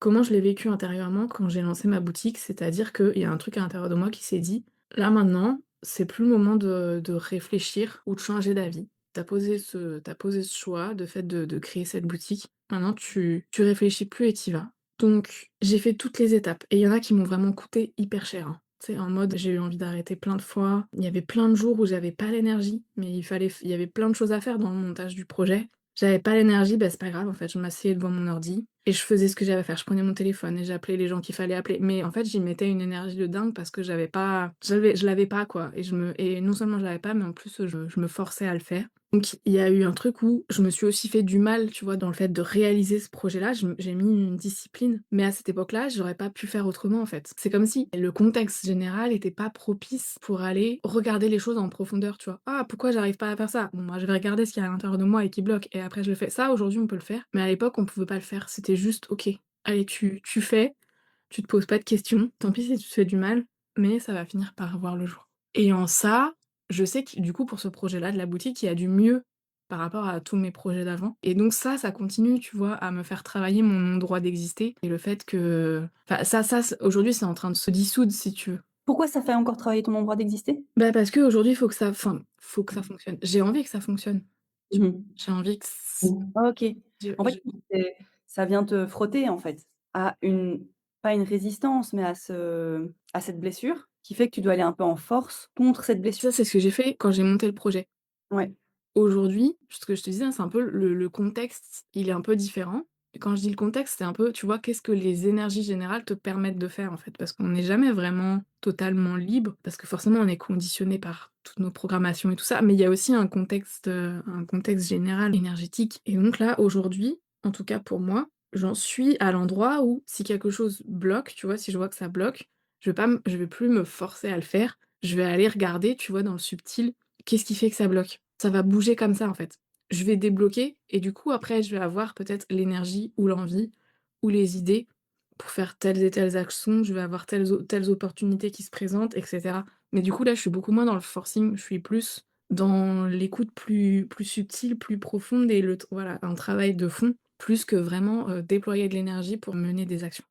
comment je l'ai vécu intérieurement quand j'ai lancé ma boutique, c'est-à-dire qu'il y a un truc à l'intérieur de moi qui s'est dit: «Là maintenant, c'est plus le moment de réfléchir ou de changer d'avis. Tu posé ce choix de fait de créer cette boutique. Maintenant tu réfléchis plus et tu y vas». Donc j'ai fait toutes les étapes et il y en a qui m'ont vraiment coûté hyper cher, hein. Tu sais, en mode j'ai eu envie d'arrêter plein de fois. Il y avait plein de jours où j'avais pas l'énergie, mais il y avait plein de choses à faire dans le montage du projet. J'avais pas l'énergie, bah, c'est pas grave en fait, je m'asseyais devant mon ordi et je faisais ce que j'avais à faire. Je prenais mon téléphone et j'appelais les gens qu'il fallait appeler. Mais en fait, j'y mettais une énergie de dingue parce que je l'avais pas quoi et non seulement je l'avais pas, mais en plus, je me forçais à le faire. Donc il y a eu un truc où je me suis aussi fait du mal, tu vois, dans le fait de réaliser ce projet-là. J'ai mis une discipline, mais à cette époque-là, j'aurais pas pu faire autrement, en fait. C'est comme si le contexte général était pas propice pour aller regarder les choses en profondeur, tu vois? «Ah, pourquoi j'arrive pas à faire ça? Bon, moi, je vais regarder ce qu'il y a à l'intérieur de moi et qui bloque et après je le fais». Ça, aujourd'hui, on peut le faire, mais à l'époque, on pouvait pas le faire. C'était juste: «OK, allez, tu fais, tu te poses pas de questions. Tant pis si tu te fais du mal, mais ça va finir par voir le jour». Et en ça, je sais que du coup pour ce projet-là de la boutique, il y a du mieux par rapport à tous mes projets d'avant et donc ça continue, tu vois, à me faire travailler mon non-droit d'exister et le fait que enfin ça c aujourd'hui, c'est en train de se dissoudre si tu veux. Pourquoi ça fait encore travailler ton endroit d'exister? Bah, parce qu'aujourd'hui, il faut que ça enfin, faut que ça fonctionne. J'ai envie que ça fonctionne. Mmh. J'ai envie que ç OK. En fait, je c'est ça vient te frotter, en fait, à une pas une résistance, mais à cette blessure qui fait que tu dois aller un peu en force contre cette blessure. ça, c'est ce que j'ai fait quand j'ai monté le projet. Ouais. Aujourd'hui, ce que je te disais, hein, c'est un peu le contexte, il est un peu différent. Et quand je dis le contexte, c'est un peu, tu vois, qu'est-ce que les énergies générales te permettent de faire, en fait? Parce qu'on n'est jamais vraiment totalement libre, parce que forcément, on est conditionné par toutes nos programmations et tout ça, mais il y a aussi un contexte général énergétique. Et donc là, aujourd'hui, en tout cas pour moi, j'en suis à l'endroit où si quelque chose bloque, tu vois, si je vois que ça bloque, je vais plus me forcer à le faire. Je vais aller regarder, tu vois, dans le subtil, qu'est-ce qui fait que ça bloque? Ça va bouger comme ça, en fait. Je vais débloquer et du coup, après, je vais avoir peut-être l'énergie ou l'envie ou les idées pour faire telles et telles actions. Je vais avoir telles opportunités qui se présentent et cetera. Mais du coup, là, je suis beaucoup moins dans le forcing, je suis plus dans l'écoute plus subtile, plus profonde et voilà, un travail de fond, plus que vraiment, déployer de l'énergie pour mener des actions.